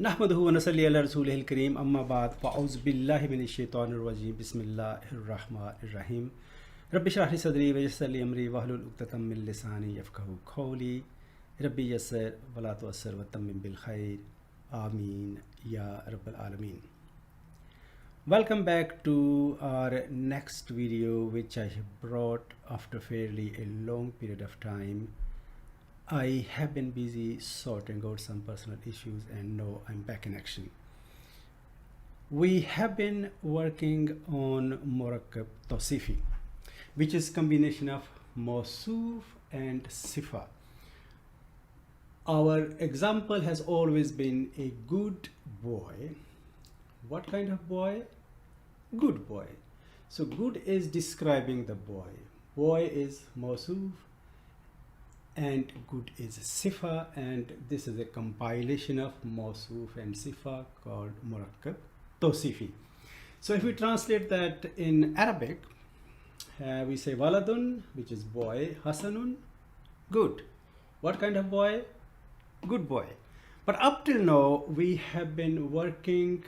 नहमदुहु व नसल्ली अला रसूलिहिल करीम अम्मा बाद फ़अऊज़ु बिल्लाहि मिनश शैतानिर रजीम बिस्मिल्लाहिर रहमानिर रहीम रब्बि इश्रह ली सदरी व यस्सिर ली अमरी वहलुल उक़दतम मिन लिसानी यफ़क़हू क़ौली रब्बि यस्सिर व ला तुअस्सिर व तम्मिम बिल खैर आमीन या रब्बल आलमीन. Welcome back to our next video, which I have brought after fairly a long period of time. I have been busy sorting out some personal issues and now I'm back in action. We have been working on Murakkab Tawsifi, which is combination of Mawsuf and Sifa. Our example has always been a good boy. What kind of boy? Good boy. So good is describing the boy. Boy is Mawsuf and good is Sifa, and this is a compilation of Mawsuf and Sifa called Murakkab Tawsifi. So if we translate that in Arabic, we say Waladun, which is boy, Hasanun, good. What kind of boy? Good boy. But up till now, we have been working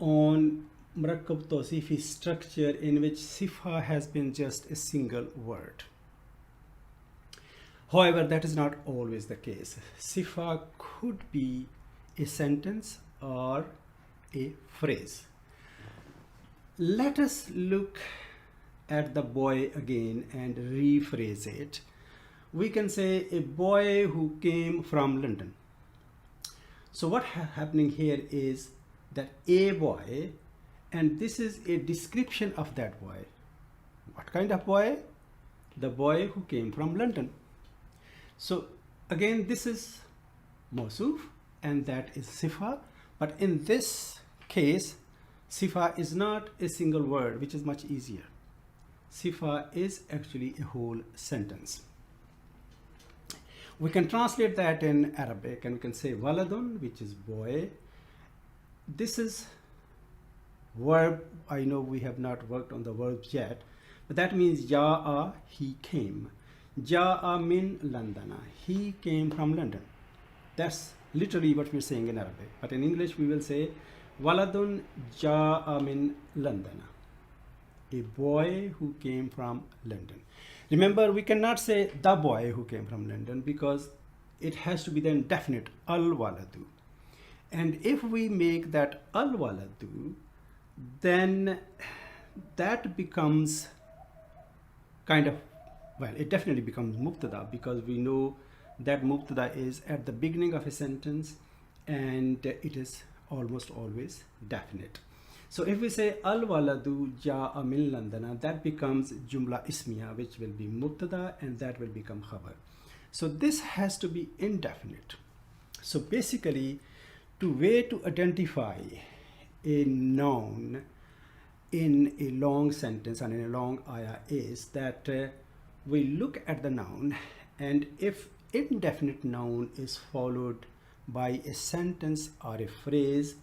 on Murakkab Tawsifi structure in which Sifa has been just a single word. However, that is not always the case. Sifa could be a sentence or a phrase. Let us look at the boy again and rephrase it. We can say a boy who came from London. So what happening here is that a boy, and this is a description of that boy. What kind of boy? The boy who came from London. So again, this is Mawsuf and that is Sifa, but in this case Sifa is not a single word, which is much easier. Sifa is actually a whole sentence. We can translate that in Arabic and we can say Waladun, which is boy. This is verb. I know we have not worked on the verbs yet, but that means Ja'a, he came. Ja'a min Londana, he came from London. That's literally what we're saying in Arabic, but in English we will say Waladun Ja'a min Londana, a boy who came from London. Remember, we cannot say the boy who came from London because it has to be the indefinite al-waladu. And if we make that al-waladu, then that becomes kind of, well, it definitely becomes mubtada because we know that mubtada is at the beginning of a sentence and it is almost always definite. So if we say al-waladu ja'a min Londana, that becomes jumla ismiya, which will be mubtada and that will become khabar. So this has to be indefinite. So basically, the way to identify a noun in a long sentence and in a long ayah is that we look at the noun, and if indefinite noun is followed by a sentence or a phrase,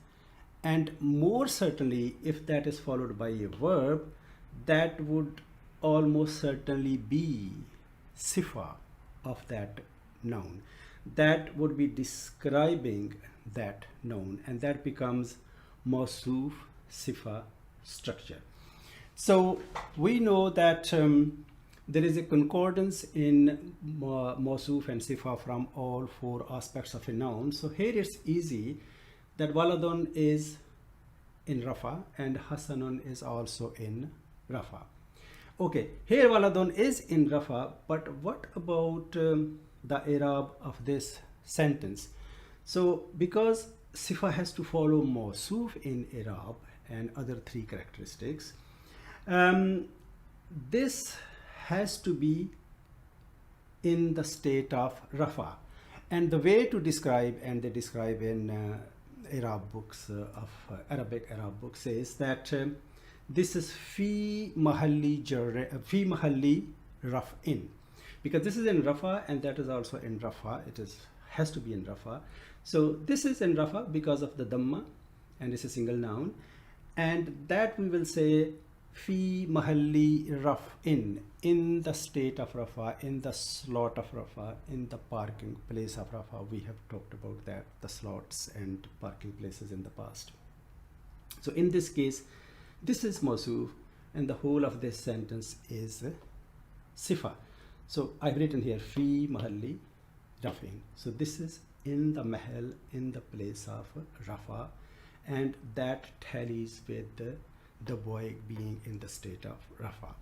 and more certainly if that is followed by a verb, that would almost certainly be Sifa of that noun. That would be describing that noun, and that becomes Mawsuf Sifa structure. So we know that there is a concordance in Mawsuf and Sifa from all four aspects of a noun. So here it's easy that Waladun is in Rafa and Hasanun is also in Rafa. Okay, here Waladun is in Rafa, but what about the I'rab of this sentence? So because Sifa has to follow Mawsuf in I'rab and other three characteristics, this has to be in the state of Rafa. And the way to describe, and they describe in Arab books of Arabic Arab books, is that this is fi mahalli raf'in, because this is in Rafa and that is also in Rafa. It has to be in Rafa. So this is in Rafa because of the Dhamma and it's a single noun, and that we will say Fi mahalli raf'in, in the state of Rafa, in the slot of Rafa, in the parking place of Rafa. We have talked about that, the slots and parking places in the past. So in this case, this is Mawsuf and the whole of this sentence is Sifa. So I've written here Fi mahalli raf'in. So this is in the mahal, in the place of Rafa, and that tallies with the boy being in the state of Rafa.